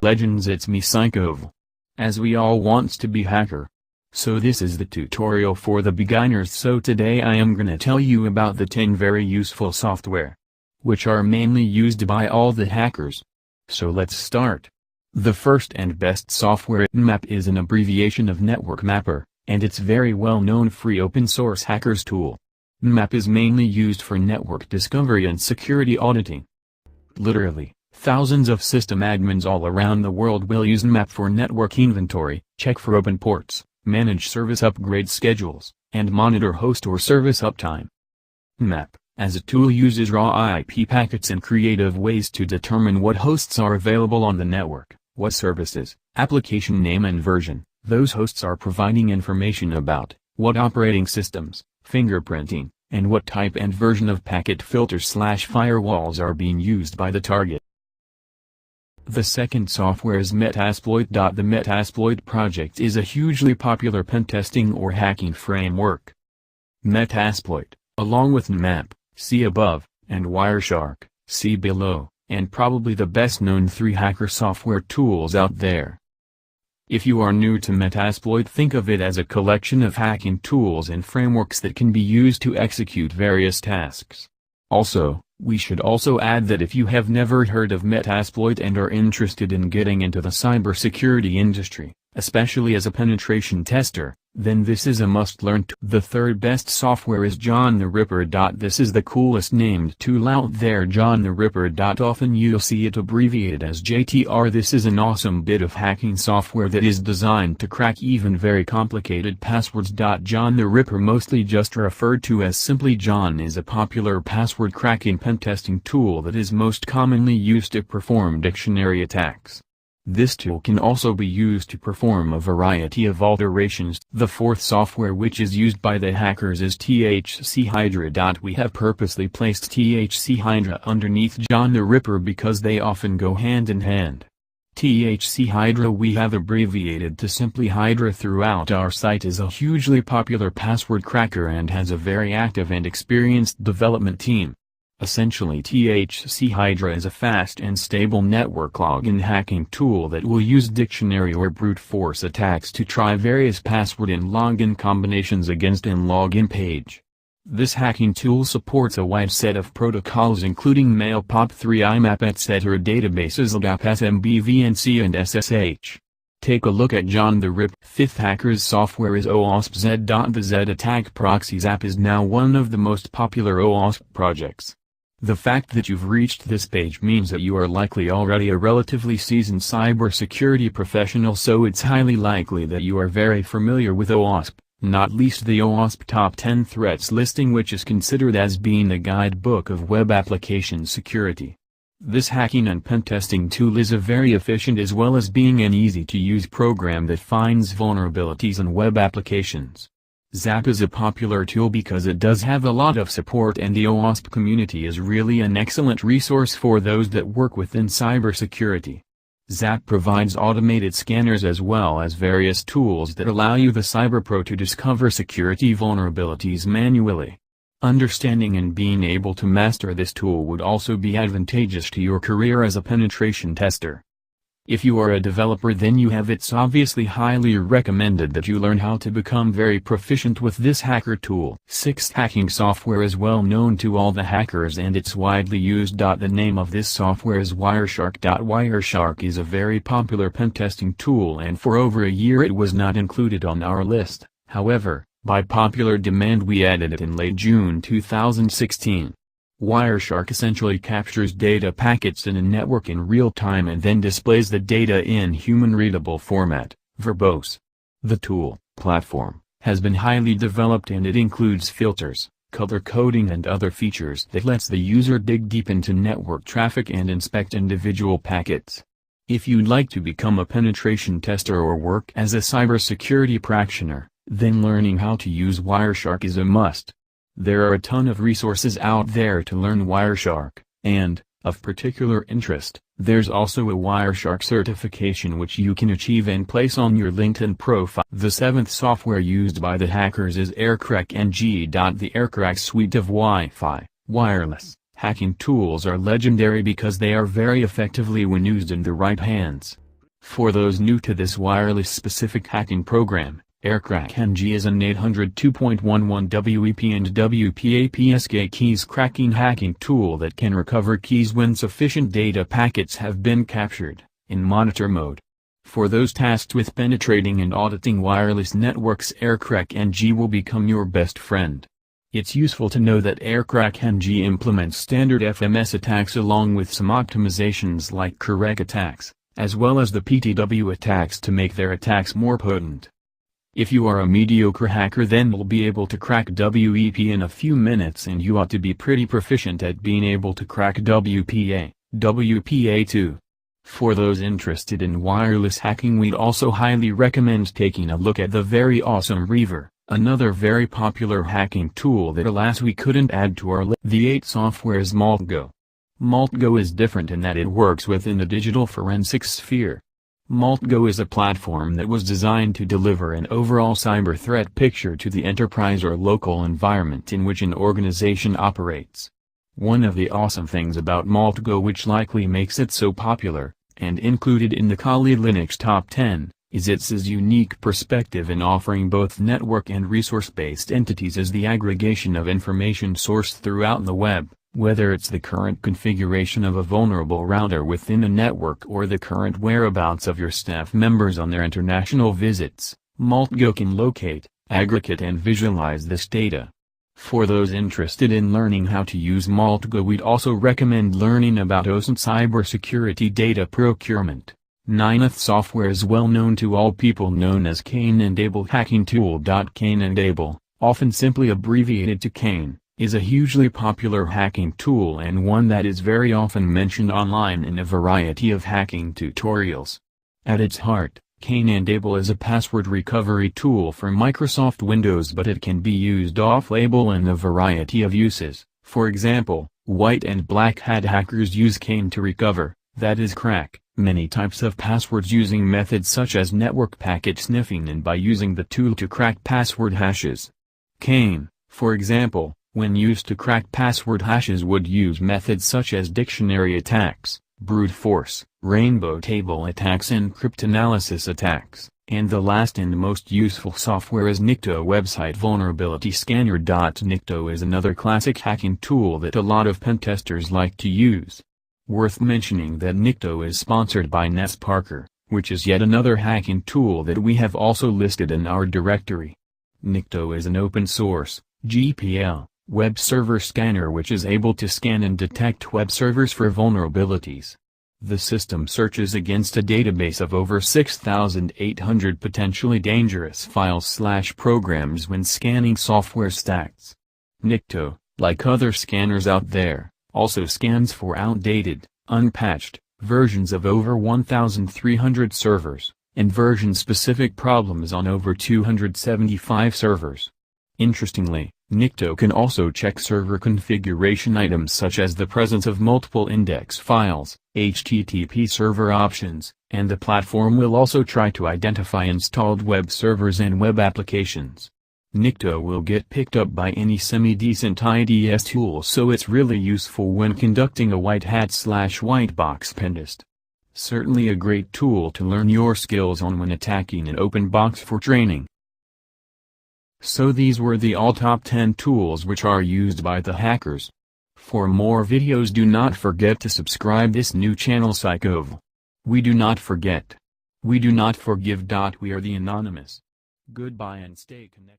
Legends, it's me Psychov. As we all wants to be hacker. So this is the tutorial for the beginners. So today I am gonna tell you about the 10 very useful software, which are mainly used by all the hackers. So let's start. The first and best software, Nmap, is an abbreviation of Network Mapper, and it's very well known free open source hackers tool. Nmap is mainly used for network discovery and security auditing. Literally, thousands of system admins all around the world will use Nmap for network inventory, check for open ports, manage service upgrade schedules, and monitor host or service uptime. Nmap, as a tool, uses raw IP packets and creative ways to determine what hosts are available on the network, what services, application name and version those hosts are providing information about, what operating systems, fingerprinting, and what type and version of packet filters/firewalls are being used by the target. The second software is Metasploit. The Metasploit project is a hugely popular pentesting or hacking framework. Metasploit, along with Nmap, see above, and Wireshark, see below, and probably the best known 3 hacker software tools out there. If you are new to Metasploit, think of it as a collection of hacking tools and frameworks that can be used to execute various tasks. Also, we should also add that if you have never heard of Metasploit and are interested in getting into the cybersecurity industry, especially as a penetration tester, then this is a must-learn tool. The third best software is John the Ripper. This is the coolest named tool out there, John the Ripper. Often you'll see it abbreviated as JTR. This is an awesome bit of hacking software that is designed to crack even very complicated passwords. John the Ripper, mostly just referred to as simply John, is a popular password cracking pentesting tool that is most commonly used to perform dictionary attacks. This tool can also be used to perform a variety of alterations. The fourth software which is used by the hackers is THC Hydra. We have purposely placed THC Hydra underneath John the Ripper because they often go hand in hand. THC Hydra we have abbreviated to simply Hydra throughout our site, is a hugely popular password cracker and has a very active and experienced development team. Essentially, THC Hydra is a fast and stable network login hacking tool that will use dictionary or brute force attacks to try various password and login combinations against an login page. This hacking tool supports a wide set of protocols including mail, POP3, IMAP, etc., databases, LDAP, SMB, VNC, and SSH. Take a look at John the Rip. Fifth hacker's software is OWASP-Z. The Z Attack Proxies app is now one of the most popular OWASP projects. The fact that you've reached this page means that you are likely already a relatively seasoned cybersecurity professional, so it's highly likely that you are very familiar with OWASP, not least the OWASP Top 10 Threats listing, which is considered as being a guidebook of web application security. This hacking and pentesting tool is a very efficient as well as being an easy-to-use program that finds vulnerabilities in web applications. ZAP is a popular tool because it does have a lot of support, and the OWASP community is really an excellent resource for those that work within cybersecurity. ZAP provides automated scanners as well as various tools that allow you, the cyberpro, to discover security vulnerabilities manually. Understanding and being able to master this tool would also be advantageous to your career as a penetration tester. If you are a developer, then you have it's obviously highly recommended that you learn how to become very proficient with this hacker tool. Sixth hacking software is well known to all the hackers and it's widely used. The name of this software is Wireshark. Wireshark is a very popular pentesting tool and for over a year it was not included on our list. However, by popular demand we added it in late June 2016. Wireshark essentially captures data packets in a network in real time and then displays the data in human-readable format, verbose. The tool, platform, has been highly developed and it includes filters, color coding and other features that lets the user dig deep into network traffic and inspect individual packets. If you'd like to become a penetration tester or work as a cybersecurity practitioner, then learning how to use Wireshark is a must. There are a ton of resources out there to learn Wireshark, and, Of particular interest, there's also a Wireshark certification which you can achieve and place on your LinkedIn profile. The seventh software used by the hackers is Hackingkida. The Hackingkida suite of Wi-Fi, wireless, hacking tools are legendary because they are very effectively when used in the right hands. For those new to this wireless-specific hacking program, Hackingkida is an 802.11 WEP and WPAPSK keys cracking hacking tool that can recover keys when sufficient data packets have been captured, in monitor mode. For those tasked with penetrating and auditing wireless networks, Hackingkida will become your best friend. It's useful to know that Hackingkida implements standard FMS attacks along with some optimizations like correct attacks, as well as the PTW attacks to make their attacks more potent. If you are a mediocre hacker, then you'll be able to crack WEP in a few minutes, and you ought to be pretty proficient at being able to crack WPA too. For those interested in wireless hacking, we'd also highly recommend taking a look at the very awesome Reaver, another very popular hacking tool that alas we couldn't add to our list. The eighth software is MaltGo. MaltGo is different in that it works within the digital forensics sphere. MaltGo is a platform that was designed to deliver an overall cyber threat picture to the enterprise or local environment in which an organization operates. One of the awesome things about MaltGo, which likely makes it so popular, and included in the Kali Linux Top 10, is its unique perspective in offering both network and resource-based entities as the aggregation of information sourced throughout the web. Whether it's the current configuration of a vulnerable router within a network or the current whereabouts of your staff members on their international visits, MaltGo can locate, aggregate and visualize this data. For those interested in learning how to use MaltGo, we'd also recommend learning about OSINT cybersecurity data procurement. Ninth software is well known to all people, known as Cain and Abel. Hacking tool. Cain and Abel, often simply abbreviated to Cain, is a hugely popular hacking tool and one that is very often mentioned online in a variety of hacking tutorials. At its heart, Cain and Abel is a password recovery tool for Microsoft Windows, but it can be used off-label in a variety of uses. For example, white and black hat hackers use Cain to recover, that is crack, many types of passwords using methods such as network packet sniffing and by using the tool to crack password hashes. Cain, for example, when used to crack password hashes, would use methods such as dictionary attacks, brute force, rainbow table attacks and cryptanalysis attacks, and the last and most useful software is Nikto website vulnerability scanner. Nikto is another classic hacking tool that a lot of pentesters like to use. Worth mentioning that Nikto is sponsored by Ness Parker, which is yet another hacking tool that we have also listed in our directory. Nikto is an open source, GPL, web server scanner which is able to scan and detect web servers for vulnerabilities. The system searches against a database of over 6,800 potentially dangerous files/programs when scanning software stacks. Nikto, like other scanners out there, also scans for outdated, unpatched, versions of over 1,300 servers, and version-specific problems on over 275 servers. Interestingly, Nikto can also check server configuration items such as the presence of multiple index files, HTTP server options, and the platform will also try to identify installed web servers and web applications. Nikto will get picked up by any semi-decent IDS tool, so it's really useful when conducting a white hat/white box pentest. Certainly a great tool to learn your skills on when attacking an open box for training. So these were the all top 10 tools which are used by the hackers. For more videos, do not forget to subscribe this new channel Psychov. We do not forget. We do not forgive. We are the Anonymous. Goodbye and stay connected.